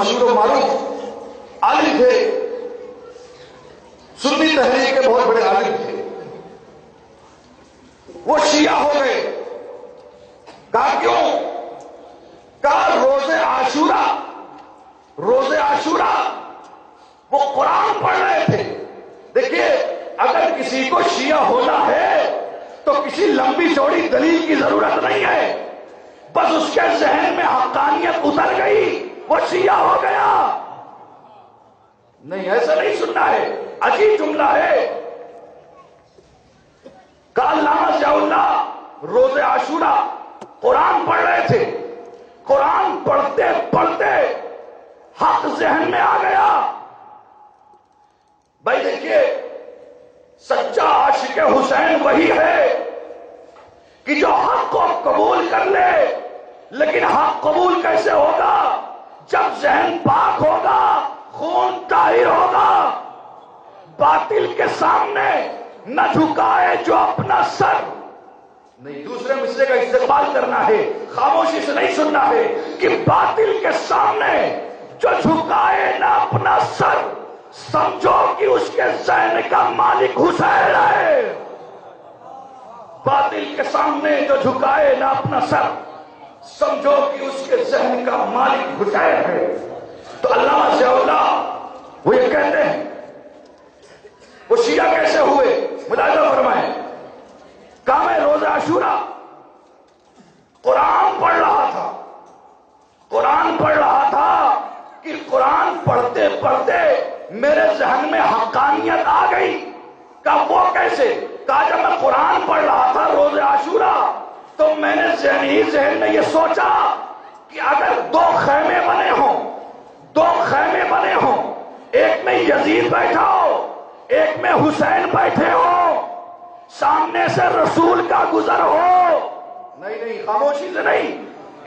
مشہور و معروف عالم تھے، سنی تحریک کے بہت بڑے عالم تھے، وہ شیعہ ہو گئے۔ کہا کیوں؟ کہا روز عاشورہ وہ قرآن پڑھ رہے تھے۔ دیکھیے، اگر کسی کو شیعہ ہونا ہے تو کسی لمبی چوڑی دلیل کی ضرورت نہیں ہے، بس اس کے ذہن میں حقانیت اتر گئی، وہ شیعہ ہو گیا۔ نہیں، ایسا نہیں سننا ہے، عجیب جملہ ہے۔ کہ علامہ ضیاء اللہ روز عاشورہ قرآن پڑھ رہے تھے، قرآن پڑھتے پڑھتے حق ذہن میں آ گیا۔ بھائی دیکھیے، سچا عاشق حسین وہی ہے کہ جو حق کو قبول کر لے، لیکن حق قبول کیسے ہوگا؟ جب ذہن پاک ہوگا، خون طاہر ہوگا، باطل کے سامنے نہ جھکائے جو اپنا سر۔ نہیں، دوسرے مسئلے کا استقبال کرنا ہے، خاموشی سے نہیں سننا ہے کہ باطل کے سامنے جو جھکائے نہ اپنا سر، سمجھو کہ اس کے ذہن کا مالک حسین ہے۔ باطل کے سامنے جو جھکائے نہ اپنا سر، سمجھو کہ اس کے ذہن کا مالک حسین ہے۔ تو علامہ ضیاء اللہ وہ یہ کہتے ہیں، وہ شیعہ کیسے ہوئے؟ ملاحظہ فرمائیں۔ کہا میں روز عاشورہ قرآن پڑھ رہا تھا کہ قرآن پڑھتے پڑھتے میرے ذہن میں حقانیت آ گئی۔ کہا وہ کیسے؟ کہا جب میں قرآن پڑھ رہا تھا روز عاشورہ تو میں نے ذہن میں یہ سوچا کہ اگر دو خیمے بنے ہوں، ایک میں یزید بیٹھا ہو، ایک میں حسین بیٹھے ہو، سامنے سے رسول کا گزر ہو، نہیں خاموشی سے نہیں،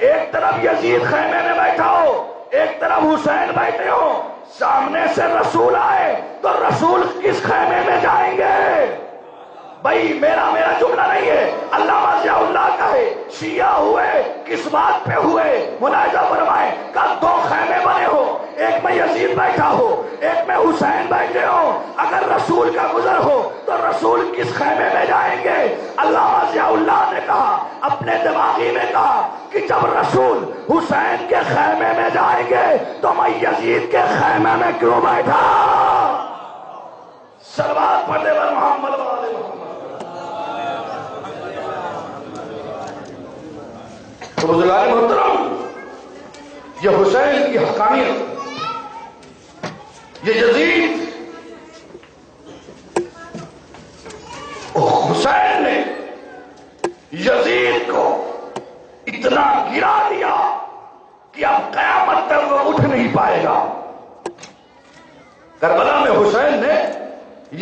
ایک طرف یزید خیمے میں بیٹھا ہو، ایک طرف حسین بیٹھے ہو، سامنے سے رسول آئے تو رسول کس خیمے میں جائیں گے؟ بھائی میرا جملہ نہیں ہے، علامہ ضیاء اللہ کا ہے۔ شیعہ ہوئے کس بات پہ ہوئے؟ ملاحظہ فرمائیں۔ کہ دو خیمے بنے ہو، ایک میں یزید بیٹھا ہو، ایک میں حسین بیٹھے ہو، اگر رسول کا گزر ہو تو رسول کس خیمے میں جائیں گے؟ علامہ ضیاء اللہ نے کہا، اپنے دماغی میں کہا کہ جب رسول حسین کے خیمے میں جائیں گے تو میں یزید کے خیمے میں کیوں بیٹھا؟ صلوات پڑھنے پر محمد وآل محمد۔ تو بزرگان محترم، یہ حسین کی حقانیت، یہ یزید، حسین نے یزید کو اتنا گرا دیا کہ اب قیامت تک وہ اٹھ نہیں پائے گا۔ کربلا میں حسین نے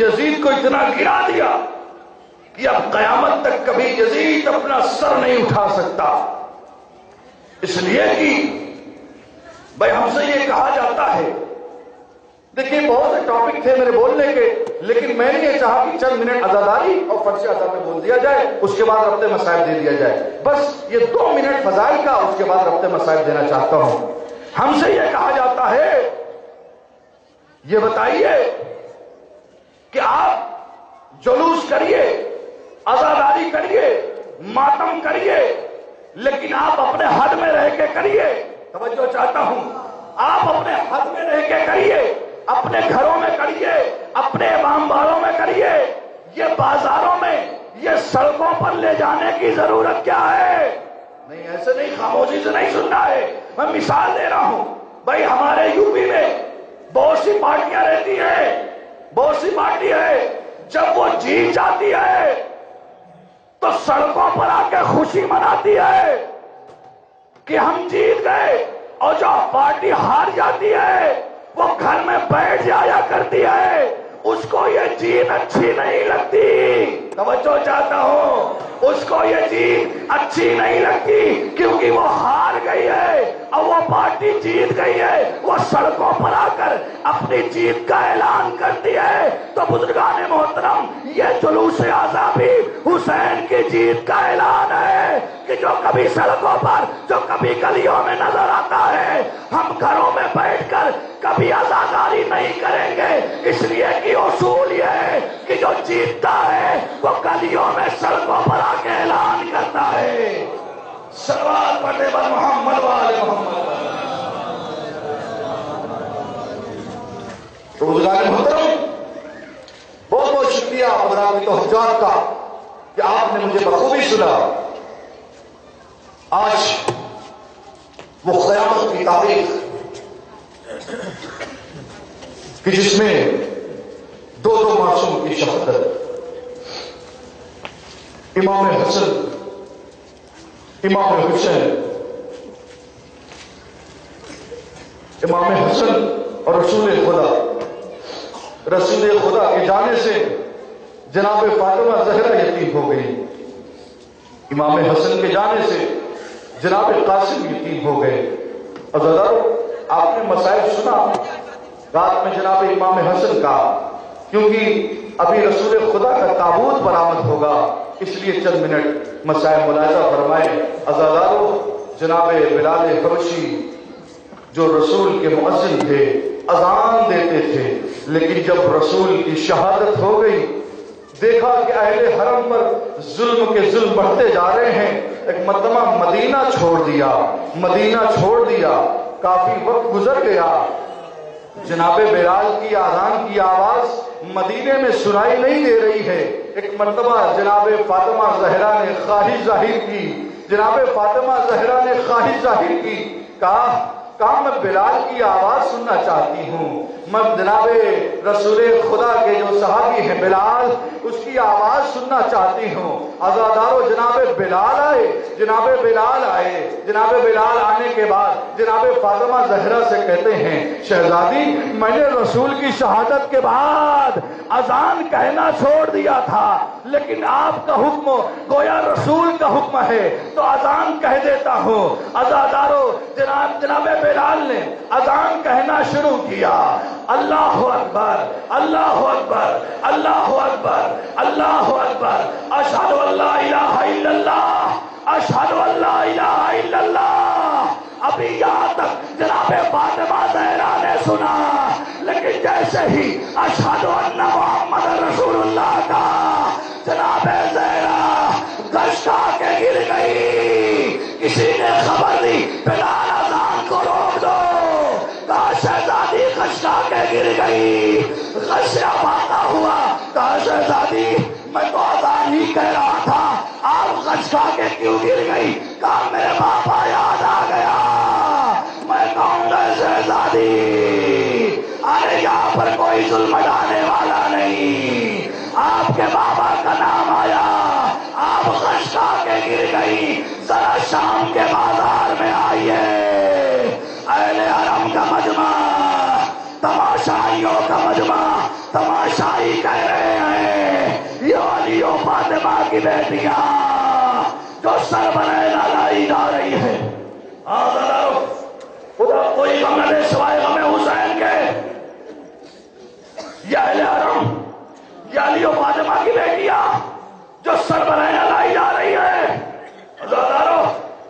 یزید کو اتنا گرا دیا کہ اب قیامت تک کبھی یزید اپنا سر نہیں اٹھا سکتا۔ اس لیے کہ بھائی ہم سے یہ کہا جاتا ہے، دیکھیے بہت سے ٹاپک تھے میرے بولنے کے، لیکن میں نے یہ چاہا کہ چند منٹ عزاداری اور فرش عزا میں بول دیا جائے، اس کے بعد ربط مسائل دے دیا جائے۔ بس یہ 2 منٹ فضائل کا، اس کے بعد ربط مسائل دینا چاہتا ہوں۔ ہم سے یہ کہا جاتا ہے، یہ بتائیے کہ آپ جلوس کریے، عزاداری کریے، ماتم کریے، لیکن آپ اپنے حد میں رہ کے کریے۔ توجہ چاہتا ہوں، آپ اپنے حد میں رہ کے کریے، اپنے گھروں میں کریے، اپنے امام باڑوں میں کریے، یہ بازاروں میں، یہ سڑکوں پر لے جانے کی ضرورت کیا ہے؟ نہیں، ایسے نہیں، خاموشی سے نہیں سننا ہے۔ میں مثال دے رہا ہوں، بھائی ہمارے یو پی میں بہت سی پارٹیاں رہتی ہیں، بہت سی پارٹی ہے، جب وہ جیت جاتی ہے تو سڑکوں پر آ کے خوشی مناتی ہے کہ ہم جیت گئے، اور جو پارٹی ہار جاتی ہے وہ گھر میں بیٹھ جایا کرتی ہے، اس کو یہ جیت اچھی نہیں لگتی۔ توجہ چاہتا ہوں، اس کو یہ جیت اچھی نہیں لگتی کیونکہ وہ ہار گئی ہے اور وہ پارٹی جیت گئی ہے، وہ سڑکوں پر آ کر اپنی جیت کا اعلان کرتی ہے۔ تو بزرگان محترم، یہ جلوس اعزا بھی حسین کی جیت کا اعلان ہے، کہ جو کبھی سڑکوں پر جو کبھی گلیوں میں نظر آتا ہے ہم گھروں میں بیٹھ کر کبھی عزاداری نہیں کریں گے، اس لیے کہ اصول یہ ہے کہ جو جیتتا ہے وہ گلیوں میں سڑکوں پر آ کے اعلان کرتا ہے۔ صلوات پڑھنے پر محمد وآل محمد۔ تو بزرگان محترم، بہت بہت شکریہ حضرات کی توجہات کا کہ آپ نے مجھے بخوبی سنا۔ آج وہ قیامت کی تاریخ کہ جس میں دو معصوم کی شہادت، امام حسن، امام حسین، امام حسن اور رسول خدا کے جانے سے جناب فاطمہ زہرا یتیم ہو گئی، امام حسن کے جانے سے جناب قاسم یتیم ہو گئے۔ عزیزانو، آپ نے مسائل سنا رات میں جناب امام حسن کا، کیونکہ ابھی رسول خدا کا تابوت برآمد ہوگا، اس لیے چند منٹ مسائل ملاحظہ فرمائیں۔ عزیزانو، جناب بلال حبشی جو رسول کے مؤذن تھے، اذان دیتے تھے، لیکن جب رسول کی شہادت ہو گئی، دیکھا کہ اہل حرم پر ظلم کے ظلم بڑھتے جا رہے ہیں، ایک مرتبہ مدینہ چھوڑ دیا، کافی وقت گزر گیا، جناب بلال کی اذان کی آواز مدینے میں سنائی نہیں دے رہی ہے۔ ایک مرتبہ جناب فاطمہ زہرا نے خواہش ظاہر کی، کہا میں بلال کی آواز سننا چاہتی ہوں، میں جناب رسول خدا کے جو صحابی ہیں بلال، اس کی آواز سننا چاہتی ہوں۔ عزادارو، جناب بلال آئے، جناب بلال آنے کے بعد جناب فاطمہ زہرا سے کہتے ہیں، شہزادی میں نے رسول کی شہادت کے بعد اذان کہنا چھوڑ دیا تھا، لیکن آپ کا حکم گویا رسول کا حکم ہے تو اذان کہہ دیتا ہوں۔ عزادارو، جناب بلال نے اذان کہنا شروع کیا، اللہ اکبر، اللہ اکبر، اللہ اکبر، اللہ اکبر، اشہد ان لا الہ الا اللہ، اشہد ان لا الہ الا اللہ۔ ابھی یہاں تک جناب فاطمہ زہرا نے سنا، لیکن جیسے ہی اشہد ان محمد رسول اللہ کا جناب زہرا گشتا کے گر گئی، کسی نے خبر دی بلال اذان کو روک دو، کہا شہزادی خشکا کے گر گئی، خشیا پاتا ہوا، کہا شہزادی میں تو اذان ہی کہہ رہا تھا، آپ خشکا کے کیوں گر گئی؟ کہا میرے باپا یاد آ گیا، میں کہوں گا شہزادی ارے یہاں پر کوئی ظلم ڈھانے والا نہیں، آپ کے بابا کا نام آیا، آپ خشکا کے گر گئی، ذرا شام کے بازار میں آئیے، اہل حرم کا مجمع، تماشائیوں کا مجمع، تماشائی کہہ رہے ہیں یہ علی و فاطمہ کی بیٹیاں جو سر بنینا لائی جا رہی ہے۔ خدا کوئی غم نہ دے سوائے غم حسین کے، یہ اہل حرم، یہ علی و فاطمہ کی بیٹیاں جو سر بنینا لائی جا رہی ہے۔ عزادارو،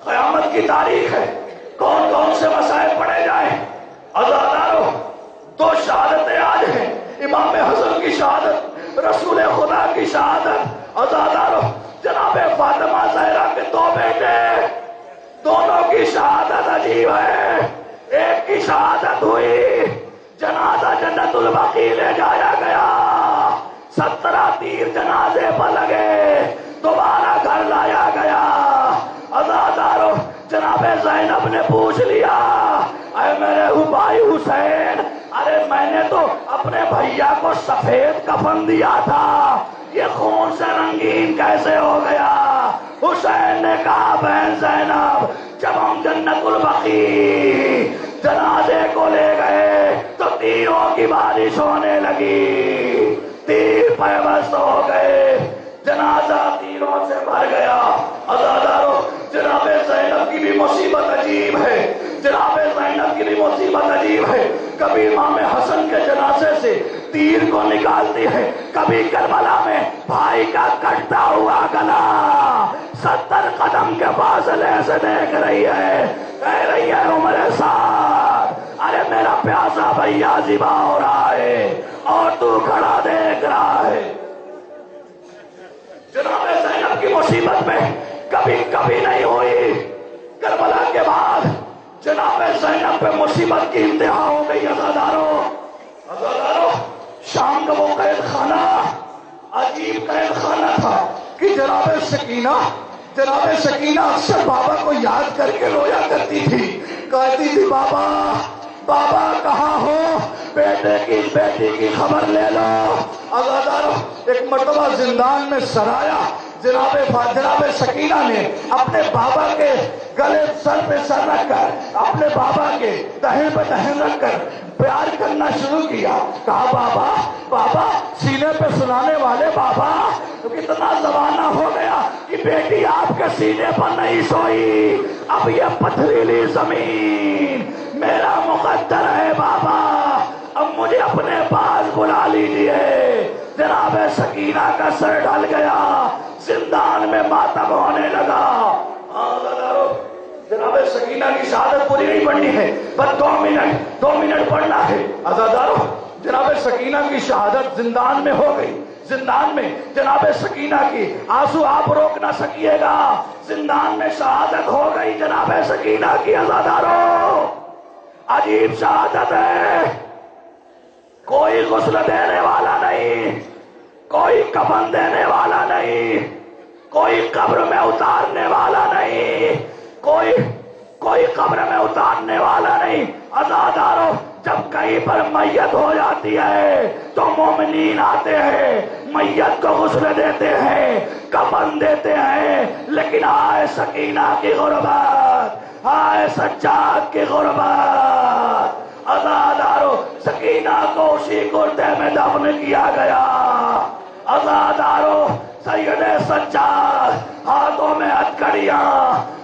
قیامت کی تاریخ ہے، کون کون سے مسائل پڑھے جائیں؟ عزادارو، دو شہادتیں آج ہیں، امام حسن کی شہادت، رسول خدا کی شہادت۔ عزادارو، جناب فاطمہ زہرا کے دو بیٹے، دونوں کی شہادت عجیب ہے۔ ایک کی شہادت ہوئی، جنازہ جنت البقیع لے جایا گیا، 17 تیر جنازے پر لگے، دوبارہ گھر لایا گیا۔ عزادارو، جناب زینب نے پوچھ لیا، اے میرے بھائی حسین، ارے میں نے تو اپنے بھیا کو سفید کفن دیا تھا، یہ خون سے رنگین کیسے ہو گیا؟ حسین نے کہا، بہن زینب، جب ہم جنت البقیع جنازے کو لے گئے تو تیروں کی بارش ہونے لگی، تیر پیوست ہو گئے، جنازہ تیروں سے بھر گیا۔ عزادارو، جناب زینب کی بھی مصیبت عجیب ہے، جناب زینب کی بھی مصیبت عجیب ہے، کبھی امام حسن کے جنازے سے تیر کو نکالتی ہے، کبھی کربلا میں بھائی کا کٹتا ہوا گلا 70 قدم کے فاصلے سے دیکھ رہی ہے، کہہ رہی ہے عمر سعد ارے میرا پیاسا بھیا ذبح ہو رہا ہے اور تو کھڑا دیکھ رہا ہے۔ جناب زینب کی مصیبت میں کبھی کبھی نہیں ہوئی، کربلا کے بعد جناب زینب پہ مصیبت کی انتہا ہو گئی۔ عزادارو شام کا وہ قید خانہ عجیب قید خانہ تھا کہ جناب سکینہ اکثر بابا کو یاد کر کے رویا کرتی تھی، کہتی تھی بابا کہاں ہو، بیٹی کی خبر لے لو۔ عزادارو ایک مرتبہ زندان میں سرایا، جناب سکینہ نے اپنے بابا کے گلے سر پہ سر رکھ کر، اپنے بابا کے دہن پہ دہن رکھ کر پیار کرنا شروع کیا۔ کہا بابا سینے پہ سنانے والے بابا، تو کتنا زمانہ ہو گیا کہ بیٹی آپ کے سینے پر نہیں سوئی، اب یہ پتھریلی زمین میرا مقدر ہے بابا، اب مجھے اپنے پاس بلا لیجیے۔ جناب سکینہ کا سر ڈل گیا، زندان میں ماتم ہونے لگا۔ جناب سکینہ کی شہادت پوری نہیں پڑھنی ہے، بس 2 منٹ پڑھنا ہے۔ عزادارو جناب سکینہ کی شہادت زندان میں ہو گئی، زندان میں جناب سکینہ کی آنسو آپ روک نہ سکیے گا، زندان میں شہادت ہو گئی جناب سکینہ کی۔ عزادارو عجیب شہادت ہے، کوئی غسل دینے والا نہیں، کوئی کفن دینے والا نہیں، کوئی قبر میں اتارنے والا نہیں، کوئی قبر میں اتارنے والا نہیں۔ عزادارو جب کہیں پر میت ہو جاتی ہے تو مومنین آتے ہیں، میت کو غسل دیتے ہیں، کفن دیتے ہیں، لیکن آئے سکینہ کی غربت، آئے سجاد کی غربت۔ عزادارو سکینہ کو اسی گردے میں دفن کیا گیا۔ عزادارو سید سجاد ہاتھوں میں ہتھکڑیاں،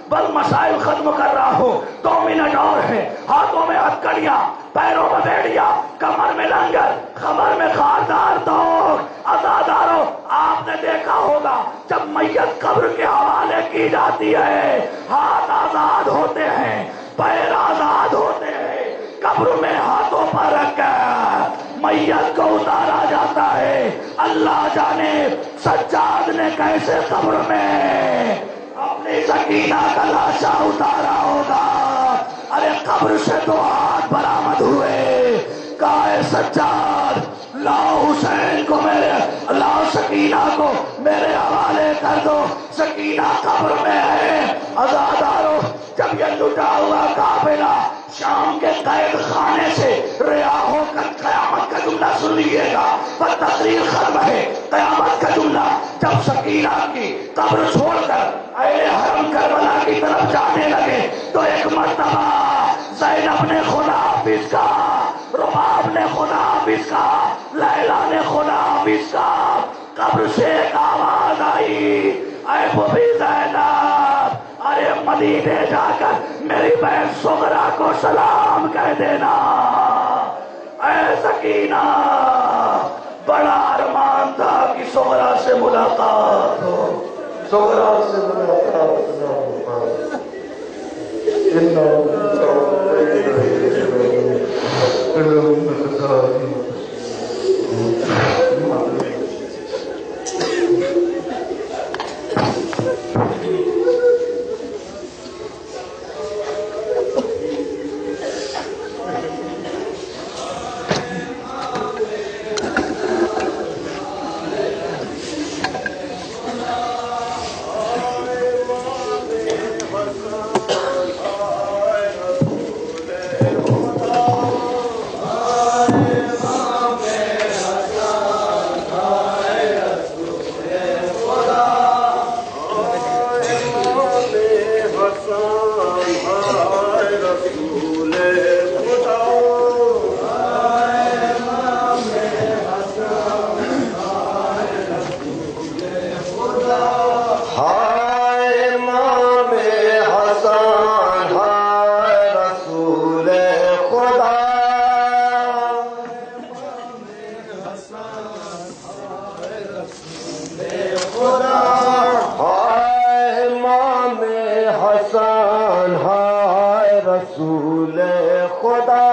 بس مسائل ختم کر رہا ہوں، 2 منٹ اور ہیں۔ ہاتھوں میں ہتھکڑیاں، پیروں میں بیڑیاں، کمر میں لنگر، خبر میں خاردار توق۔ عزادارو آپ نے دیکھا ہوگا جب میت قبر کے حوالے کی جاتی ہے، ہاتھ آزاد ہوتے ہیں، پیر آزاد ہوتے ہیں، قبر میں ہاتھوں پر رکھ کر میت کو اتارا جاتا ہے۔ اللہ جانے سجاد نے کیسے قبر میں اپنی سکینہ کا لاشا اتارا ہوگا۔ ارے قبر سے 2 ہاتھ برآمد ہوئے، کہا سجاد لاؤ حسین کو لاؤ سکینہ کو میرے حوالے کر دو، سکینہ قبر میں ہے۔ عزادارو جب یہ لٹا ہوا قافلہ شام کے قید خانے سے رہا ہو کر قیامت کا جملہ سن لیجیے گا، پر تقریر ختم ہے، قیامت کا جملہ جب سکینہ کی قبر چھوڑ کر اہل حرم کربلا کی طرف جانے لگے تو ایک مرتبہ زینب نے خدا حافظ کہا، رباب نے خدا حافظ کہا، لیلا نے خدا حافظ کہا، قبر سے ایک آواز آئی، اے بوبی زینب ارے مدینے جا کر میری بہن سغرا کو سلام کہہ دینا۔ اے سکینہ بڑا ارمان تھا کہ سغرا سے ملاقات ہو، سغرا سے ملاقات ہو۔ رسول خدا